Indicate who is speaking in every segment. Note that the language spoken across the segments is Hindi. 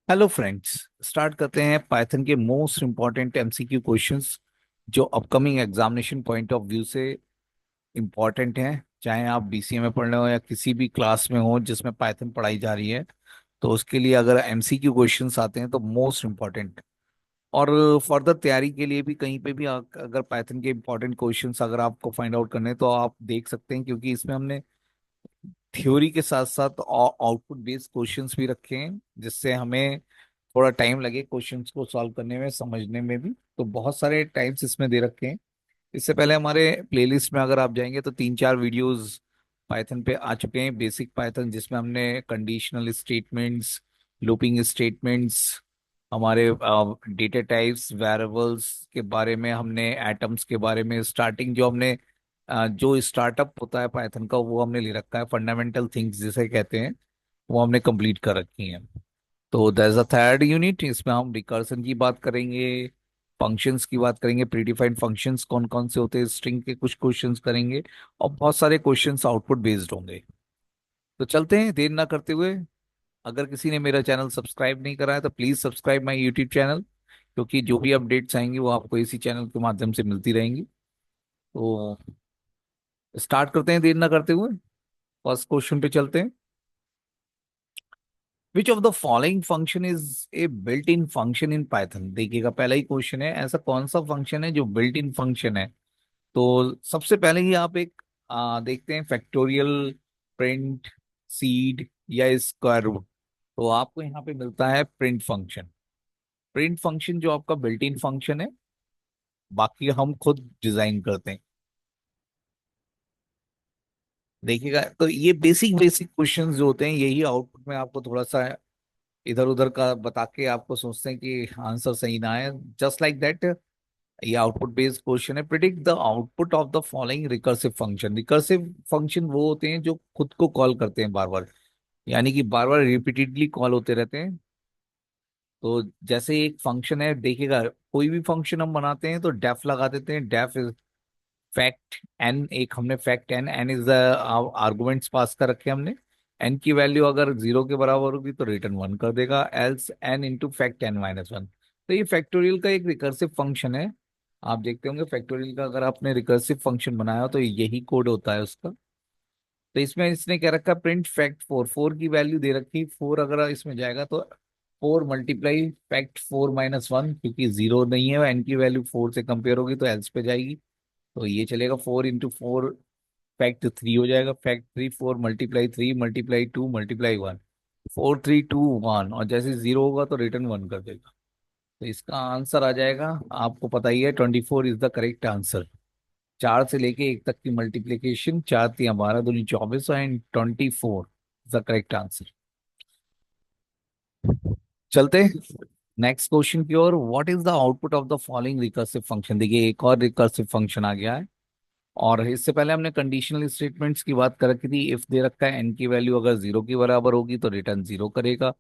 Speaker 1: Hello friends. स्टार्ट करते हैं पाइथन के मोस्ट इम्पॉर्टेंट एमसीक्यू क्वेश्चंस जो upcoming examination point of view से इम्पॉर्टेंट हैं। चाहे आप बीसीए में पढ़ रहे हो या किसी भी क्लास में हो जिसमें पाइथन पढ़ाई जा रही है, तो उसके लिए अगर एमसीक्यू क्वेश्चंस आते हैं तो मोस्ट इम्पॉर्टेंट। और फर्दर तैयारी के लिए भी कहीं पे भी अगर पाइथन के इम्पोर्टेंट क्वेश्चंस अगर आपको फाइंड आउट करने हैं तो आप देख सकते हैं, क्योंकि इसमें हमने थ्योरी के साथ साथ आउटपुट बेस्ड क्वेश्चंस भी रखे हैं, जिससे हमें थोड़ा टाइम लगे क्वेश्चंस को सॉल्व करने में, समझने में भी। तो बहुत सारे टाइप्स इसमें दे रखे हैं। इससे पहले हमारे प्लेलिस्ट में अगर आप जाएंगे तो 3-4 वीडियोस पाइथन पे आ चुके हैं, बेसिक पाइथन, जिसमें हमने कंडीशनल स्टेटमेंट्स, लूपिंग स्टेटमेंट्स, हमारे डेटा टाइप्स, वेरिएबल्स के बारे में, हमने एटम्स के बारे में, स्टार्टिंग जो हमने जो स्टार्टअप होता है पाइथन का वो हमने ले रखा है, फंडामेंटल थिंग्स जिसे कहते हैं, वो हमने कंप्लीट कर रखी हैं। तो that is a third unit. इसमें हम रिकर्सन की बात करेंगे, फंक्शंस की बात करेंगे, प्रीडिफाइंड फंक्शंस कौन कौन से होते हैं, स्ट्रिंग के कुछ क्वेश्चंस करेंगे, और बहुत सारे क्वेश्चंस आउटपुट बेस्ड होंगे। तो चलते हैं देर ना करते हुए। अगर किसी ने मेरा चैनल सब्सक्राइब नहीं करा है तो please subscribe my YouTube channel, क्योंकि जो भी अपडेट्स आएंगी वो आपको इसी चैनल के माध्यम से मिलती रहेंगी। तो स्टार्ट करते हैं देर ना करते हुए। फर्स्ट क्वेश्चन पे चलते हैं। विच of the following function is a built in function in Python? देखिएगा, पहला ही क्वेश्चन है, ऐसा कौन सा फंक्शन है जो बिल्ट इन फंक्शन है? तो सबसे पहले ही आप एक देखते हैं, फैक्टोरियल, प्रिंट, सीड या स्क्वायर रूट। तो आपको यहाँ पे मिलता है प्रिंट फंक्शन। प्रिंट फंक्शन जो आपका बिल्ट इन फंक्शन है, बाकी हम खुद डिजाइन करते हैं। देखिएगा, तो ये बेसिक बेसिक क्वेश्चंस जो होते हैं यही आउटपुट में आपको थोड़ा सा इधर उधर का बता के आपको सोचते हैं कि आंसर सही ना आए, जस्ट लाइक दैट। ये आउटपुट बेस्ड क्वेश्चन है। Predict the output of the following recursive function. Recursive function वो होते हैं जो खुद को कॉल करते हैं बार बार, यानी कि बार बार रिपीटेडली कॉल होते रहते हैं। तो जैसे एक फंक्शन है, देखिएगा, कोई भी फंक्शन हम बनाते हैं तो डेफ लगा देते हैं। डेफ इज फैक्ट एन, एक हमने fact N, N is the arguments pass कर रखे हैं हमने। एन की वैल्यू अगर 0 के बराबर होगी तो रिटर्न 1 कर देगा, else n into fact N minus 1। तो ये फैक्टोरियल का एक रिकर्सिव फंक्शन है। आप देखते होंगे फैक्टोरियल का अगर आपने रिकर्सिव फंक्शन बनाया हो तो यही कोड होता है उसका। तो इसमें इसने क्या रखा, प्रिंट फैक्ट फोर, फोर की वैल्यू दे रखी, फोर अगर इसमें जाएगा तो four multiply fact four minus one, क्योंकि 0 नहीं है, एन की वैल्यू 4 से कंपेयर होगी तो एल्स पे जाएगी। तो ये चलेगा, 4 इंटू 4 फैक्ट थ्री हो जाएगा, fact three, 4 multiply 3 multiply 2 multiply 1, 4 3 2 1, और जैसे 0 होगा तो रिटर्न 1 कर देगा। तो इसका आंसर आ जाएगा, आपको पता ही है, 24 इज द करेक्ट आंसर। 4 से लेके 1 तक की मल्टीप्लीकेशन, 4 3 12 दूनी 24 एंड 24 द करेक्ट आंसर। चलते नेक्स्ट क्वेश्चन की ओर। What is the output of the following recursive function? देखिए, एक और रिकर्सिव फंक्शन आ गया है। और इससे पहले हमने कंडीशनल स्टेटमेंट्स की बात कर रखी थी। इफ दे रखा है एन की वैल्यू अगर 0 के बराबर होगी तो रिटर्न 0 करेगा।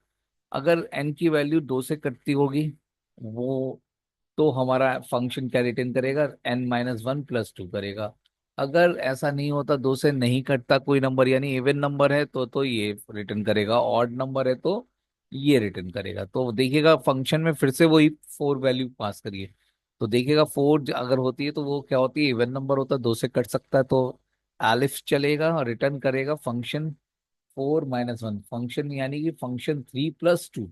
Speaker 1: अगर एन की वैल्यू 2 से कटती होगी वो, तो हमारा फंक्शन क्या रिटर्न करेगा, n-1 + 2 करेगा। अगर ऐसा नहीं होता, 2 से नहीं कटता कोई नंबर, यानी इवन नंबर है तो ये रिटर्न करेगा, ऑड नंबर है तो ये रिटर्न करेगा। तो देखिएगा फंक्शन में फिर से वही 4 वैल्यू पास करिए। तो देखिएगा, 4 अगर होती है तो वो क्या होती है, इवन नंबर होता है, 2 से कट सकता है तो एलिफ चलेगा और रिटर्न करेगा फंक्शन 4-1 फंक्शन, यानी कि फंक्शन 3 + 2,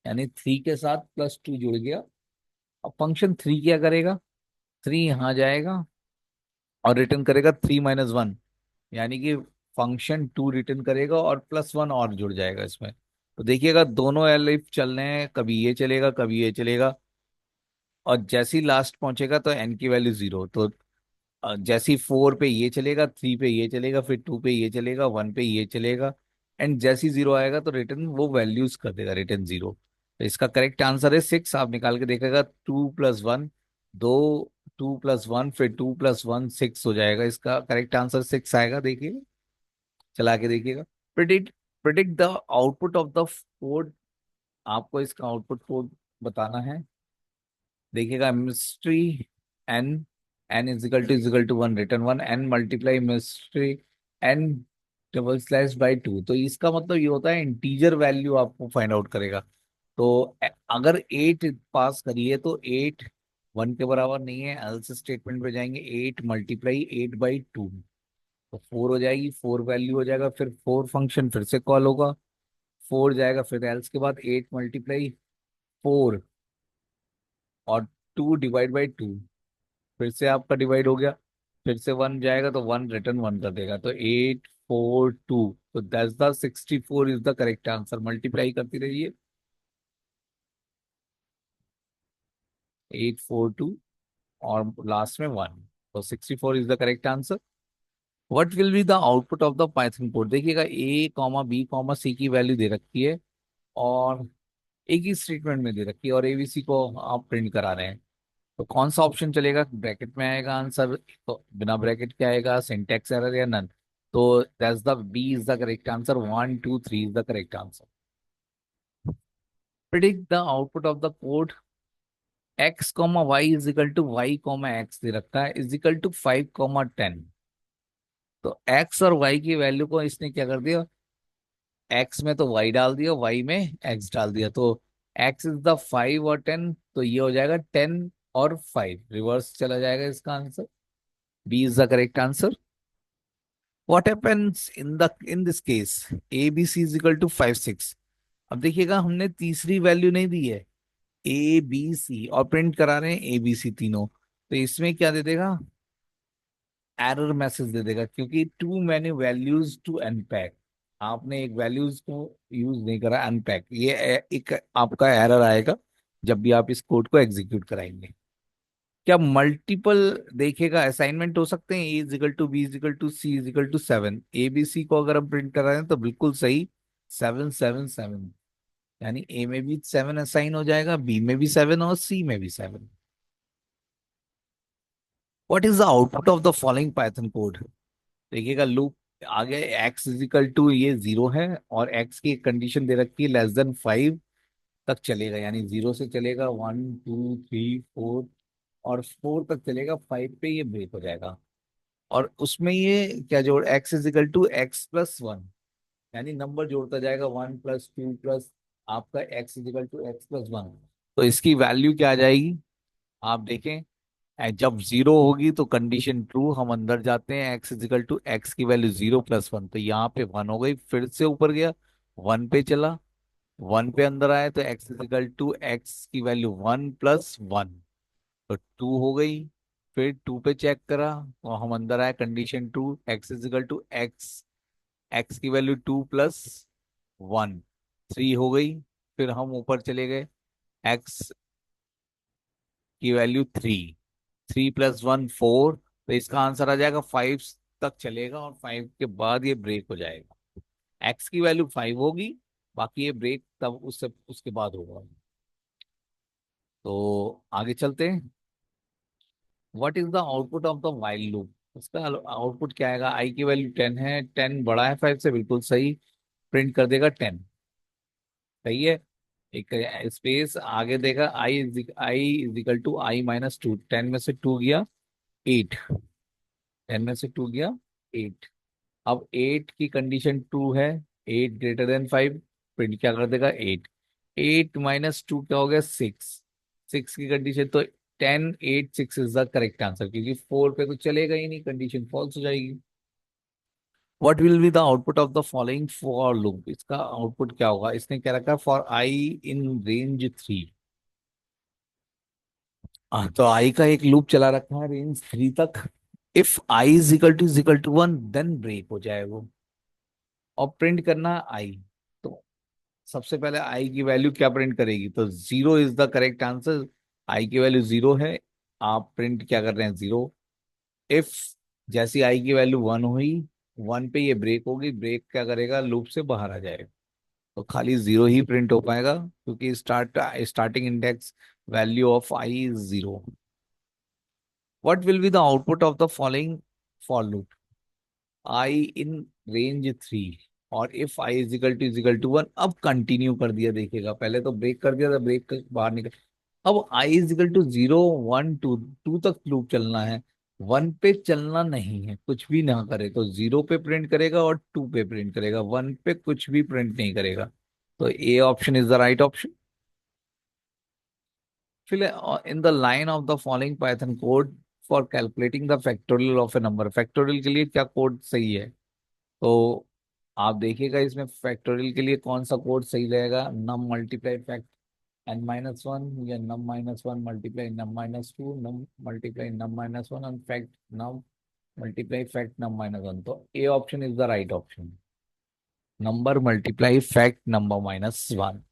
Speaker 1: यानी 3 के साथ +2 जुड़ गया। अब फंक्शन 3 क्या करेगा, 3 यहाँ जाएगा और रिटर्न करेगा 3-1, यानी कि फंक्शन 2 रिटर्न करेगा और +1 और जुड़ जाएगा इसमें। तो देखिएगा दोनों एलिफ चल रहे हैं, कभी ये चलेगा कभी ये चलेगा, और जैसी लास्ट पहुंचेगा तो एन की वैल्यू 0। तो जैसी 4 पे ये चलेगा, 3 पे ये चलेगा, फिर 2 पे ये चलेगा, 1 पे ये चलेगा, एंड जैसी 0 आएगा तो रिटर्न वो वैल्यूज कर देगा, रिटर्न 0। तो इसका करेक्ट आंसर है 6। आप निकाल के देखेगा, 2 + 1 2, 2 + 1, फिर 2 + 1 6 हो जाएगा। इसका करेक्ट आंसर 6 आएगा। देखिए, चला के देखिएगा। Predict predict the output of the code. आपको इसका आउटपुट कोड बताना है। देखिएगा, mystery n, n equal to 1 return 1, n multiply mystery n double slash by two, तो इसका मतलब ये होता है इंटीजर वैल्यू आपको फाइंड आउट करेगा। तो अगर 8 पास करिए तो 8 1 के बराबर नहीं है, एल्स स्टेटमेंट पे जाएंगे, 8 × 8 बाई 2 तो 4 हो जाएगी, 4 वैल्यू हो जाएगा, फिर 4 फंक्शन फिर से कॉल होगा, 4 जाएगा, फिर एल्स के बाद 8 × 4 और 2 डिवाइड बाई 2, फिर से आपका डिवाइड हो गया, फिर से 1 जाएगा तो 1 रिटर्न 1 कर देगा, तो 8 4 2, तो that's the 64 is the correct answer. Multiply करती रहिए, 8 4 2 और लास्ट में 1, तो 64 is the correct answer. What will be the output of the Python code? देखिएगा, A, B, C की वैल्यू दे रखी है और एक ही स्टेटमेंट में दे रखी है, और ABC को आप प्रिंट करा रहे हैं, तो कौन सा ऑप्शन चलेगा? ब्रैकेट में आएगा आंसर, तो बिना ब्रैकेट के आएगा, सिंटैक्स एरर या नन, तो that's the B is the correct answer, 1 2 3 is the correct answer. Predict the output of the code, x, y = y, x दे रखा है, = 5, 10। तो x और y की वैल्यू को इसने क्या कर दिया, x में तो y डाल दिया, y में x डाल दिया, तो x इज द 5 और 10, तो ये हो जाएगा 10 और 5, रिवर्स चला जाएगा इसका answer, B is the correct answer. What happens in this case, ABC = 5 6। अब देखिएगा, हमने तीसरी वैल्यू नहीं दी है, ABC, और प्रिंट करा रहे हैं ABC तीनों, तो इसमें क्या दे देगा, एरर मैसेज दे देगा, क्योंकि too many values to unpack, आपने एक वैल्यूज को यूज नहीं करा, अनपैक, ये एक आपका एरर आएगा जब भी आप इस कोड को एग्जीक्यूट कराएंगे। क्या मल्टीपल देखेगा असाइनमेंट हो सकते हैं, A = B = C = 7, ABC को अगर हम प्रिंट करा रहे हैं तो बिल्कुल सही, 7 7 7, यानी ए में भी 7 असाइन हो जाएगा, बी में भी 7 और सी में भी 7। What is the output of the following Python code? देखिएगा, लूप आगे x = ये 0 है, और x की कंडीशन दे रखी है <5 तक चलेगा, यानी 0 से चलेगा 1 2 3 4, और 4 तक चलेगा, 5 पे ये ब्रेक हो जाएगा। और उसमें ये क्या जोड़, x = x+1, यानी नंबर जोड़ता जाएगा, 1 + 2 प्लस आपका x = x+1, तो इसकी वैल्यू क्या आ जाएगी, आप देखें, जब 0 होगी तो कंडीशन ट्रू, हम अंदर जाते हैं, x = x की वैल्यू 0 + 1, तो यहाँ पे 1 हो गई, फिर से ऊपर गया, 1 पे चला, 1 पे अंदर आए तो x = x की वैल्यू 1 + 1, तो 2 हो गई, फिर 2 पे चेक करा तो हम अंदर आए, condition true, x = x, x की वैल्यू 2 + 1, 3 हो गई, फिर हम ऊपर चले गए, x की वैल्यू 3 3 + 1 4, तो इसका आंसर आ जाएगा 5 तक चलेगा, और 5 के बाद ये ब्रेक हो जाएगा, एक्स की वैल्यू 5 होगी, बाकी ये ब्रेक तब उससे उसके बाद होगा। तो आगे चलते हैं, what is the output of the while loop? इसका आउटपुट क्या आएगा, आई की वैल्यू 10 है, 10 बड़ा है 5 से, बिल्कुल सही, प्रिंट कर देगा 10, सही है, एक स्पेस आगे देगा, I = I - 2, 10 में से 2 गया 8, 10 में से 2 गया 8, अब 8 की कंडीशन 2 है, 8 > 5, प्रिंट क्या कर देगा 8, 8 - 2 क्या हो गया 6, 6 की कंडीशन, तो 10 8 6 इज द करेक्ट आंसर, क्योंकि 4 पे तो चलेगा ही नहीं, कंडीशन फॉल्स हो जाएगी। What will be the output of the following for loop? इसका आउटपुट क्या होगा, इसने क्या रखा, फॉर आई इन रेंज 3, तो आई का एक लूप चला रखा है रेंज 3 तक, इफ I = 1 देन ब्रेक हो जाए वो, और प्रिंट करना आई, तो सबसे पहले आई की वैल्यू क्या प्रिंट करेगी, तो 0 इज द करेक्ट आंसर, आई की वैल्यू 0 है, आप प्रिंट क्या कर रहे हैं 0, इफ जैसी आई की वैल्यू 1 हुई, 1 पे ये ब्रेक होगी, ब्रेक क्या करेगा, लूप से बाहर आ जाएगा, तो खाली 0 ही प्रिंट हो पाएगा, क्योंकि starting index value of I is 0। What will be the output of the following for loop, I in range 3, और इफ I = 1, अब कंटिन्यू कर दिया, देखिएगा पहले तो ब्रेक कर दिया था, ब्रेक कर बाहर निकल, अब I = 0 1 2 2 तक लूप चलना है, वन पे चलना नहीं है, कुछ भी ना करे तो जीरो पे प्रिंट करेगा और टू पे प्रिंट करेगा, वन पे कुछ भी प्रिंट नहीं करेगा। तो A option is the right option. फिर in the line of the following Python code for calculating the factorial of a number, factorial के लिए क्या कोड सही है? तो आप देखिएगा इसमें फैक्टोरियल के लिए कौन सा कोड सही रहेगा, num multiply fact N minus one, या num minus one multiply num minus two, num multiply num minus one and fact num multiply fact num minus one. तो A option is the right option, number multiply fact number minus one.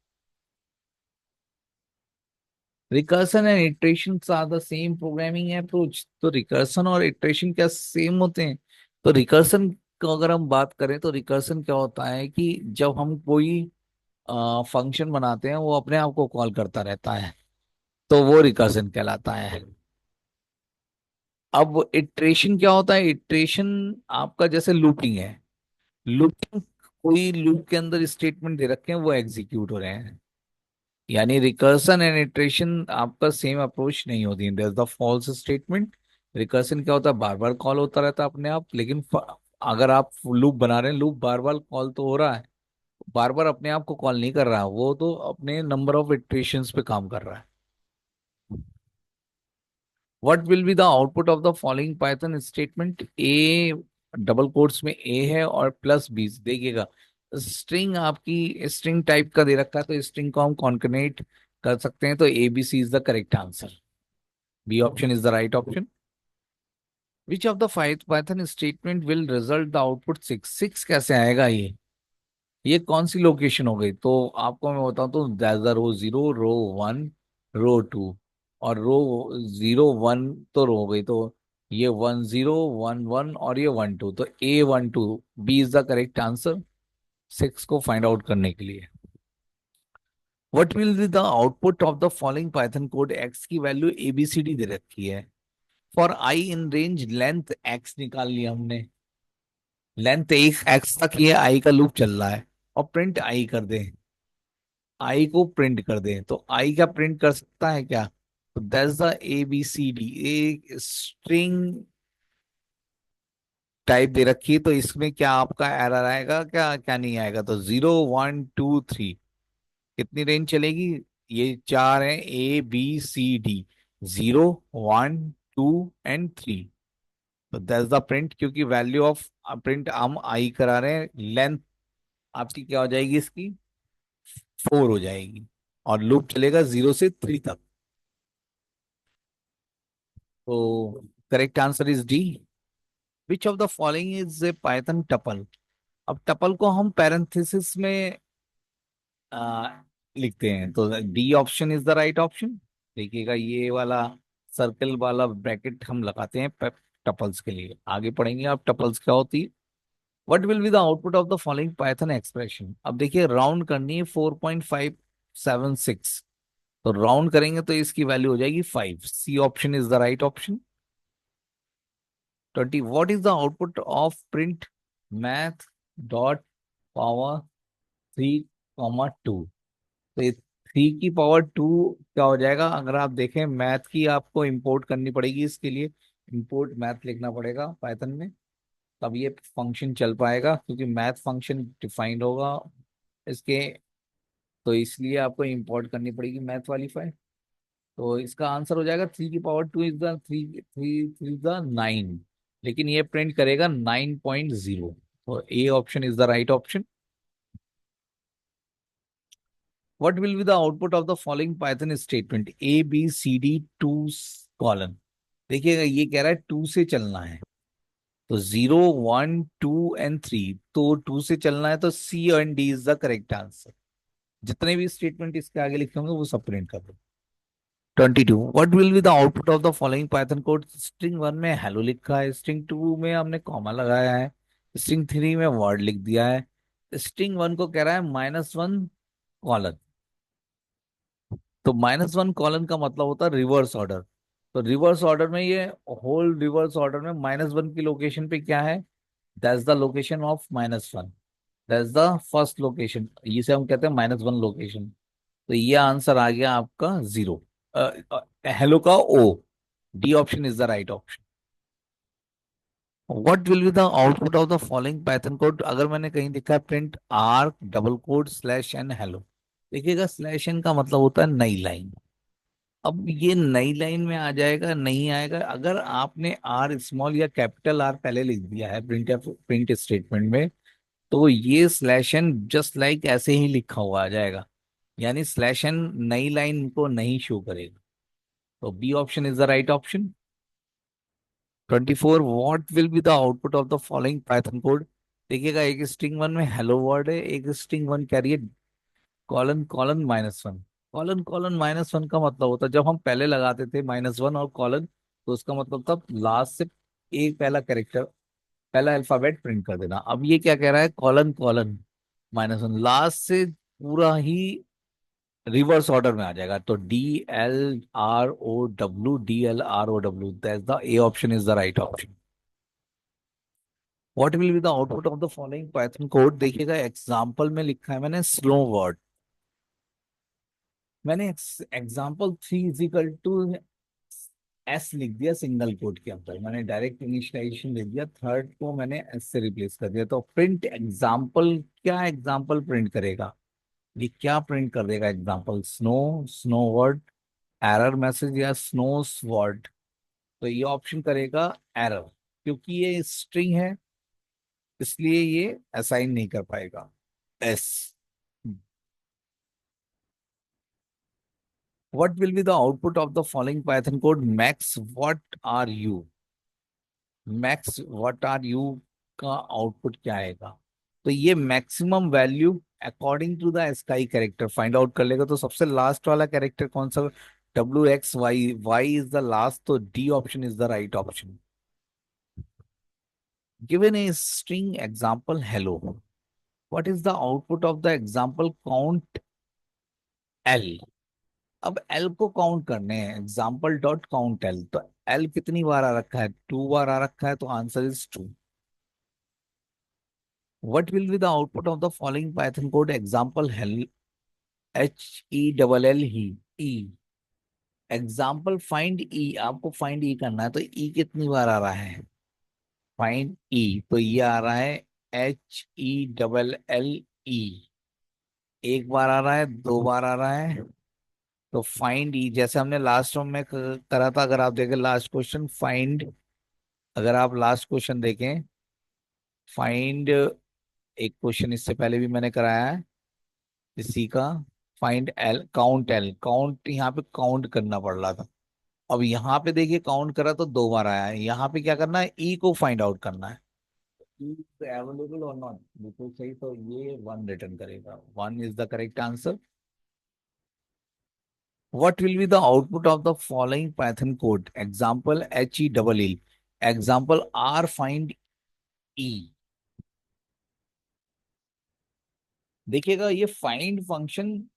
Speaker 1: Recursion and iteration are the same programming approach. तो रिकर्सन और इटरेशन क्या सेम होते हैं? तो रिकर्सन को अगर हम बात करें तो रिकर्सन क्या होता है कि जब हम कोई फंक्शन बनाते हैं वो अपने आप को कॉल करता रहता है, तो वो रिकर्सन कहलाता है। अब इटरेशन क्या होता है? इटरेशन आपका जैसे लूपिंग है, लूपिंग कोई लूप के अंदर स्टेटमेंट दे रखे हैं वो एग्जीक्यूट हो रहे हैं। यानी रिकर्सन एंड इटरेशन आपका सेम अप्रोच नहीं होती है, that's the false statement. Recursion क्या होता है? बार बार कॉल होता रहता है अपने आप, लेकिन अगर आप लूप बना रहे हैं, लूप बार बार कॉल तो हो रहा है, बार बार अपने आप को कॉल नहीं कर रहा, वो तो अपने नंबर ऑफ इटरेशंस पे काम कर रहा है। What will be the output of the following python statement? A double quotes में ए है और प्लस बी, देखिएगा स्ट्रिंग आपकी स्ट्रिंग टाइप का दे रखा है, तो स्ट्रिंग को हम कॉन्कनेट कर सकते हैं, तो A B C is the correct answer, B option is the right option. Which of the five python statement will result the output six? Six कैसे आएगा ये कौन सी लोकेशन हो गई? तो आपको मैं बताऊं तो that's the row zero, row one, row two, और रो जीरो वन तो रो हो गई, तो ये वन जीरो, वन वन और ये वन टू, तो A one two, B is the correct answer six को फाइंड आउट करने के लिए। What will be the output of the following Python code? X की वैल्यू एबीसीडी दे रखी है, for I in range length X निकाल लिया हमने, लेंथ एक एक्स तक ये आई का लूप चल रहा है, और प्रिंट आई कर दें, आई को प्रिंट कर दें, तो आई क्या प्रिंट कर सकता है क्या? तो that's the A B C D, एक स्ट्रिंग टाइप दे रखी है, तो इसमें क्या आपका एरर आएगा क्या, क्या नहीं आएगा? तो जीरो वन टू थ्री, कितनी रेंज चलेगी? ये चार है, A B C D, zero one two and three. तो दैट्स द प्रिंट, क्योंकि वैल्यू ऑफ प्रिंट हम आई करा रहे हैं, लेंथ आपकी क्या हो जाएगी इसकी? फोर हो जाएगी, और लूप चलेगा जीरो से थ्री तक। तो correct answer is D. Which of the following is a Python tuple? अब टपल को हम पैरेंथेसिस में आ, लिखते हैं, तो D option is the right option. देखिएगा ये वाला सर्कल वाला ब्रैकेट हम लगाते हैं टपल्स के लिए, आगे पढ़ेंगे आप टपल्स क्या होती है। What will be the output of the following python expression? अब देखिए राउंड करनी है 4.576, तो राउंड करेंगे तो इसकी वैल्यू हो जाएगी 5, C option is the right option. 20, what is the output of print math dot power three comma two? तो ये थ्री की पावर टू क्या हो जाएगा? अगर आप देखें मैथ की आपको इंपोर्ट करनी पड़ेगी, इसके लिए इंपोर्ट मैथ लिखना पड़ेगा पाइथन में, तब ये फंक्शन चल पाएगा, क्योंकि मैथ फंक्शन डिफाइंड होगा इसके, तो इसलिए आपको इंपोर्ट करनी पड़ेगी मैथ वाली फाइल। तो इसका आंसर हो जाएगा थ्री की power two is the three, three three the nine, लेकिन ये प्रिंट करेगा 9.0, तो A option is the right option. What will be the output of the following python statement? A B C D two colon, देखिएगा ये कह रहा है टू से चलना है, तो zero one two and three, तो टू से चलना है, तो C and D is the correct answer. जितने भी स्टेटमेंट इसके आगे लिखे होंगे वो सब प्रिंट कर दो। 22, what will be the output of the following Python code? String one में हेलो लिखा है, स्ट्रिंग टू में हमने कॉमा लगाया है, स्ट्रिंग थ्री में वर्ड लिख दिया है, स्ट्रिंग वन को कह रहा है माइनस वन कॉलन, तो माइनस वन कॉलन का मतलब होता है रिवर्स ऑर्डर, तो रिवर्स ऑर्डर में ये होल रिवर्स ऑर्डर में माइनस वन की लोकेशन पे क्या है? That's the location of minus one, that's the first location, इसे हम कहते हैं माइनस वन लोकेशन। तो ये आंसर आ गया आपका जीरो, हेलो का O, D option is the right option. What will be the output of the following Python code. अगर मैंने कहीं लिखा है print R double quote slash N hello, देखिएगा स्लैश एन का मतलब होता है नई लाइन। अब ये नई लाइन में आ जाएगा नहीं आएगा। अगर आपने आर स्मॉल या कैपिटल आर पहले लिख दिया है प्रिंट स्टेटमेंट में, तो ये स्लैश एन जस्ट लाइक ऐसे ही लिखा हुआ आ जाएगा, यानी स्लैश एन नई लाइन को नहीं शो करेगा। तो B option is the right option. 24, what will be the output of the following Python code. देखिएगा एक स्ट्रिंग वन में हेलो वर्ड है, एक स्ट्रिंग वन कैरी है कॉलन कॉलन -1। कॉलन कॉलन -1 का मतलब होता है जब हम पहले लगाते थे -1 और कॉलन, तो उसका मतलब था लास्ट से एक पहला कैरेक्टर, पहला अल्फाबेट प्रिंट कर देना। अब ये क्या कह रहा है, कॉलन कॉलन -1 लास्ट से पूरा ही रिवर्स ऑर्डर में आ जाएगा। तो DLROW that's the A option is the right option. What will be the output of the following Python code. देखिएगा एग्जाम्पल में लिखा है मैंने स्लो वर्ड। मैंने एग्जाम्पल 3 इजिकल टू एस लिख दिया सिंगल कोट के अंदर, मैंने डायरेक्ट इनिशियलाइजेशन लिख दिया, थर्ड को मैंने एस से रिप्लेस कर दिया। तो प्रिंट एग्जाम्पल, क्या एग्जाम्पल प्रिंट करेगा, ये क्या प्रिंट कर देगा example, snow, snow word, error message या स्नो वर्ड। तो ये ऑप्शन करेगा एरर, क्योंकि ये स्ट्रिंग है इसलिए ये असाइन नहीं कर पाएगा S. What will be the output of the following Python code? Max, what are you? Max, what are you का आउटपुट क्या आएगा। तो ये maximum value according to the ASCII character find out कर लेगा। तो सबसे लास्ट वाला कैरेक्टर कौन सा, WXY, Y is the last, तो D option is the right option. Given a string example hello, what is the output of the example count L। अब एल को काउंट करने हैं, एग्जाम्पल डॉट काउंट एल, तो एल कितनी बार आ रखा है, 2 बार आ रखा है, तो answer is 2। What will be the output of the following Python code example hello, HELL he E. Example find E, आपको फाइंड ई करना है, तो ई कितनी बार आ रहा है, फाइंड ई, तो ये आ रहा है HELLE, एक बार आ रहा है, 2 बार आ रहा है। तो फाइंड ई जैसे हमने लास्ट में करा था, अगर आप देखें लास्ट क्वेश्चन फाइंड, अगर आप लास्ट क्वेश्चन देखें फाइंड, एक क्वेश्चन इससे पहले भी मैंने कराया है इसी का, find L count L, count यहाँ पे काउंट करना पड़ रहा था। अब यहाँ पे देखिए काउंट करा तो 2 बार आया है, यहाँ पे क्या करना है, ई को फाइंड आउट करना है, ई अवेलेबल और नॉट, बिल्कुल सही, तो ये 1 रिटर्न करेगा, 1 is the correct answer. What will be the output of the following Python code? Example HELL. Example R find E। देखिएगा ये फाइंड फंक्शन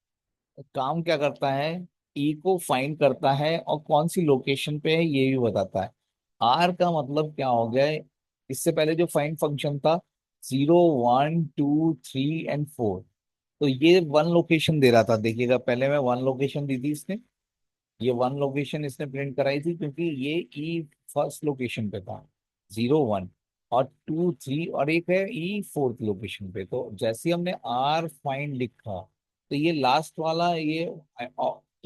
Speaker 1: काम क्या करता है, ई को फाइंड करता है और कौन सी लोकेशन पे है ये भी बताता है। आर का मतलब क्या हो गया है, इससे पहले जो फाइंड फंक्शन था 0 1 2 3 एंड 4, तो ये 1 लोकेशन दे रहा था। देखिएगा पहले में 1 लोकेशन दी थी इसने, ये 1 लोकेशन इसने प्रिंट कराई थी क्योंकि ये ई फर्स्ट लोकेशन पे था, 0 1, और 2 3, और एक है ई फोर्थ लोकेशन पे। तो जैसे ही हमने आर फाइंड लिखा, तो ये लास्ट वाला ये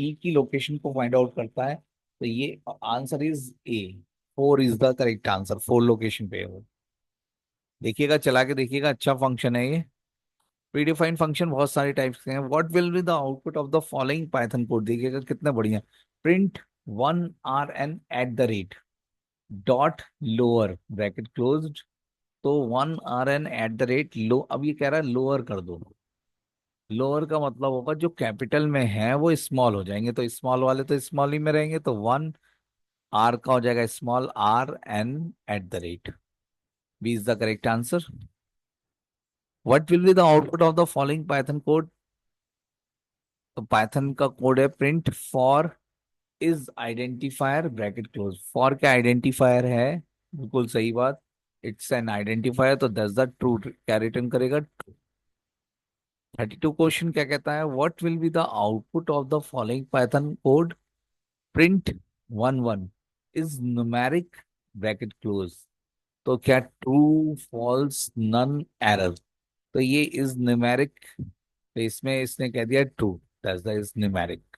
Speaker 1: ई की लोकेशन को फाइंड आउट करता है। तो ये answer is a, 4 is the correct answer, 4 location पे है वो। देखिएगा चला के देखिएगा, अच्छा फंक्शन है ये। प्रीडिफाइंड फंक्शन बहुत सारे टाइप्स के हैं। What will be the output of the following Python code. देखिएगा कितना बढ़िया, print 1 RN@, dot lower bracket closed, तो 1 RN@, लो, अब ये कह रहा है लोअर कर दो। लोअर का मतलब होगा जो कैपिटल में है वो स्मॉल हो जाएंगे, तो स्मॉल वाले तो स्मॉल ही में रहेंगे, तो 1 R का हो जाएगा small RN@। B is the correct answer. What will be the output of the following Python code. तो पाइथन का कोड है print for is identifier bracket close. For क्या आइडेंटिफायर है, बिल्कुल सही बात, इट्स एन आइडेंटिफायर, तो दैट्स द ट्रू, क्या रिटर्न करेगा। 32 क्वेश्चन क्या कहता है, what will be the output of the following Python code. Print 1 1 is numeric bracket close. तो क्या ट्रू फॉल्स नन एरर, तो ये इज न्यूमेरिक, तो इसमें इसने कह दिया true, that's the is numeric.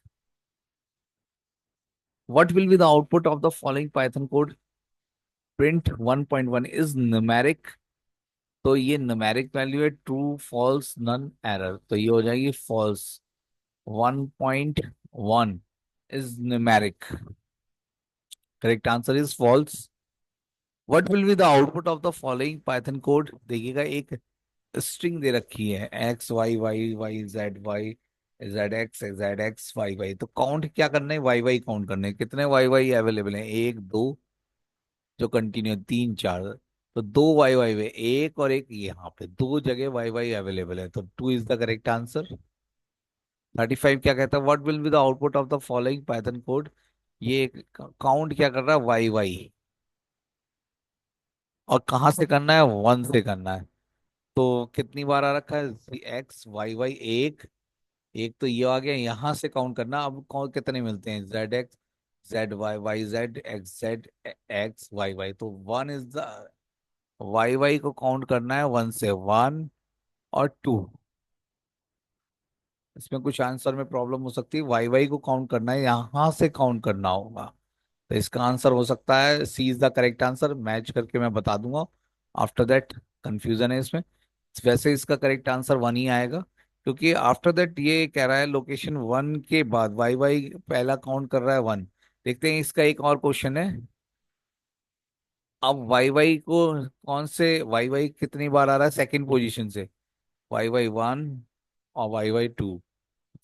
Speaker 1: What will be the output of the following Python code, print 1.1 is numeric, तो ये न्यूमेरिक वैल्यू है, ट्रू फॉल्स नन एरर, तो ये हो जाएगी false. 1.1 is numeric, correct answer is false. What will be the output of the following Python code, देखिएगा एक स्ट्रिंग दे रखी है X Y Y Y Y Z X Y Y, तो काउंट क्या करना है, वाई वाई काउंट करने हैं। कितने वाई वाई अवेलेबल हैं, एक दो, जो कंटिन्यू तीन चार, तो दो वाई वाई वे एक और एक, यहाँ पे दो जगह वाई वाई अवेलेबल है, तो to is the correct answer. 35 क्या कहता है, what will be the output of the following Python code, ये काउंट क्या कर रहा है, वाई वाई, और कहाँ से करना है, वन से करना है। तो कितनी बार आ रखा है, एक्स वाई वाई एक, एक तो ये आ गया, यहां से काउंट करना, अब कौन कितने मिलते हैं, Z X Z Y Y Z X Y Y, तो one is the, Y Y को काउंट करना है वन से, वन और टू। इसमें कुछ आंसर में प्रॉब्लम हो सकती है, वाई वाई को काउंट करना है, यहां से काउंट करना होगा, तो इसका आंसर हो सकता है C is the correct answer, match करके मैं बता दूंगा, आफ्टर दैट कंफ्यूजन है इसमें। वैसे इसका करेक्ट आंसर वन ही आएगा, क्योंकि आफ्टर दैट ये कह रहा है लोकेशन वन के बाद वाई वाई पहला काउंट कर रहा है वन। देखते हैं इसका एक और क्वेश्चन है, अब वाई वाई को कौन से, वाई वाई कितनी बार आ रहा है सेकंड पोजीशन से, वाई वाई वन और Y Y two,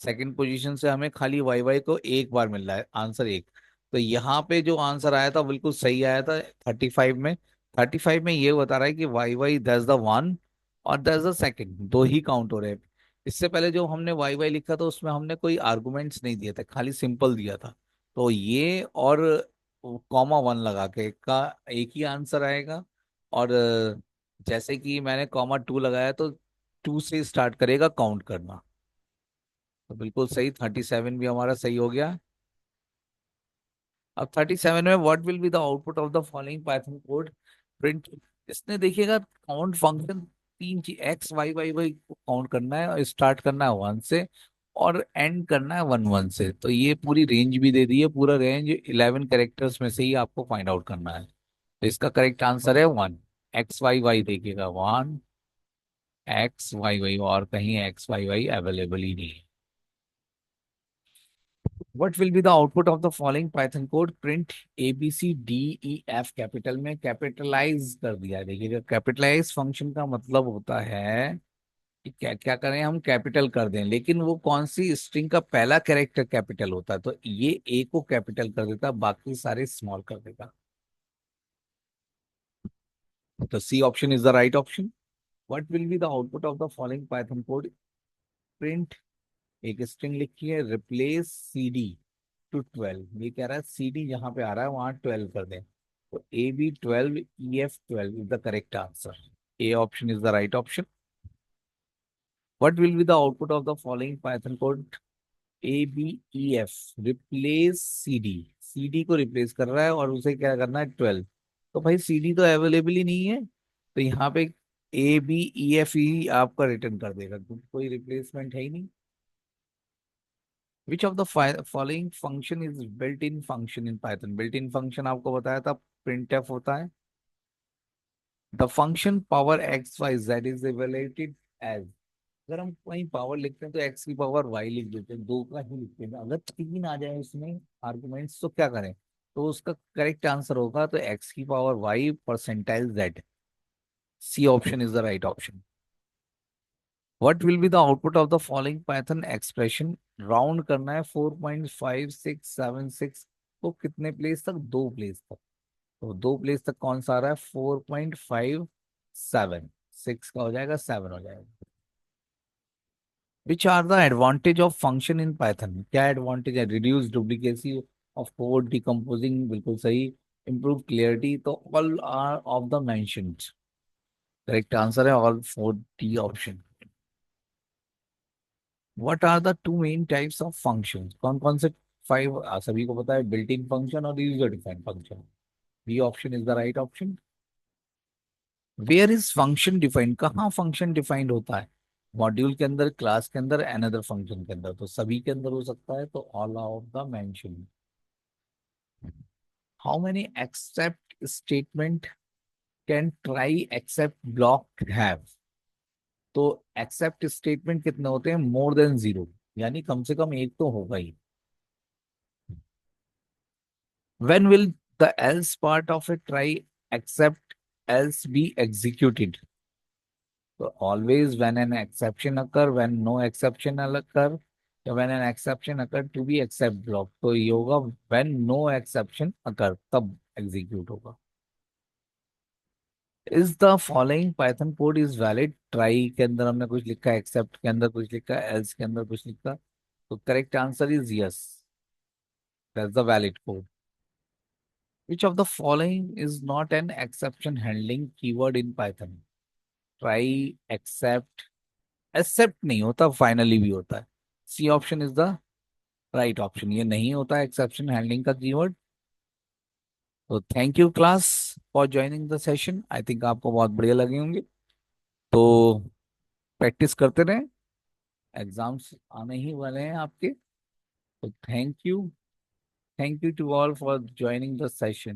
Speaker 1: second position से हमें खाली वाई वाई को एक बार मिल रहा है, आंसर एक। तो यहाँ पे जो आंसर आया था बिल्कुल सही आया था 35 में। 35 में ये बता रहा है कि Y Y that's the one और दैट्स द सेकंड, दो ही काउंट हो रहे हैं। इससे पहले जो हमने वाई वाई लिखा था उसमें हमने कोई आर्गुमेंट्स नहीं दिए थे, खाली सिंपल दिया था, तो ये और कॉमा वन लगा के का एक ही आंसर आएगा। और जैसे कि मैंने कॉमा टू लगाया, तो टू से स्टार्ट करेगा काउंट करना, तो बिल्कुल सही, 37 भी हमारा सही हो गया। अब 37 में what will be the output of the following Python code, print, इसने देखिएगा काउंट फंक्शन तीन चीज एक्स वाई वाई वाई को काउंट करना है, और स्टार्ट करना है वन से और एंड करना है वन वन से, तो ये पूरी रेंज भी दे दी है, पूरा रेंज 11 कैरेक्टर्स में से ही आपको फाइंड आउट करना है, तो इसका करेक्ट आंसर है वन। एक्स वाई वाई देखिएगा वन, एक्स वाई वाई, और कहीं एक्स वाई वाई अवेलेबल ही नहीं है। What will be the output of the following Python code? Print A B C D E F capital में कैपिटलाइज कर दिया है। देखिएगा कैपिटलाइज फंक्शन का मतलब होता है कि क्या क्या करें, हम कैपिटल कर दें, लेकिन वो कौन सी स्ट्रिंग का पहला कैरेक्टर कैपिटल होता है, तो ये ए को कैपिटल कर देता, बाकी सारे स्मॉल कर देगा, तो C option is the right option. What will be the output of the following Python code, print, एक स्ट्रिंग लिखी है, रिप्लेस सी डी टू 12, ये कह रहा है सी डी जहां पे आ रहा है वहां 12 कर दें, तो A B 12 E F 12 is the correct answer, A option is the right option. What will be the output of the following Python code, A B E F, replace C D, C D को रिप्लेस कर रहा है और उसे क्या करना है 12, तो भाई सी डी तो अवेलेबल ही नहीं है, तो यहाँ पे ए बी ई एफ ही आपका रिटर्न कर देगा, क्योंकि कोई रिप्लेसमेंट है ही नहीं। Which of the following function is built in function in python, built in function आपको बताया था प्रिंटफ होता है। The function power X Y Z is evaluated as, अगर हम कहीं पावर लिखते हैं तो एक्स की पावर वाई लिख देते हैं, दो का ही लिखते हैं, अगर तीन आ जाए उसमें आर्गुमेंट्स तो क्या करें, तो उसका करेक्ट आंसर होगा तो एक्स की power Y percentile Z, C option is the right option. What will be the output of the following python expression, round करना है 4.5676 को कितने प्लेस तक, दो प्लेस तक, तो दो प्लेस तक कौन सा आ रहा है, 4.57, सिक्स का हो जाएगा सेवन हो जाएगा। Which are the advantage of function in Python, क्या एडवांटेज है, reduce duplicacy of code, decomposing, बिल्कुल सही, इम्प्रूव क्लियरिटी, तो all are of the mentioned, correct answer है all four D option. What are the two main types of function, कौन कौन से फाइव, सभी को पता है, बिल्ट इन फंक्शन और user defined function, B option is the right option. Where is function defined, कहाँ फंक्शन डिफाइंड होता है? मॉड्यूल के अंदर, क्लास के अंदर, अनदर फंक्शन के अंदर, तो सभी के अंदर हो सकता है, तो all of the mention. How many except statement can try except block have? तो एक्सेप्ट स्टेटमेंट कितने होते हैं? मोर देन जीरो, यानी कम से कम एक तो होगा ही। When will the else part of a try except else be executed? So always when an exception occur, when no exception occur, या when an exception occur to be except block, तो ये होगा when no exception occur, तब execute होगा। Is the following Python code is valid? Try के अंदर हमने कुछ लिखा है, except के अंदर कुछ लिखा है, else के अंदर कुछ लिखा, तो correct answer is yes, that's the valid code। Which of the following is not an exception handling keyword in Python? Try, accept, accept नहीं होता, finally भी होता है। C option is the right option, ये नहीं होता है exception handling का कीवर्ड। तो thank you class for joining the session, I think आपको बहुत बढ़िया लगे होंगे। तो प्रैक्टिस करते रहें, एग्जाम्स आने ही वाले हैं आपके। तो thank you to all for joining the session.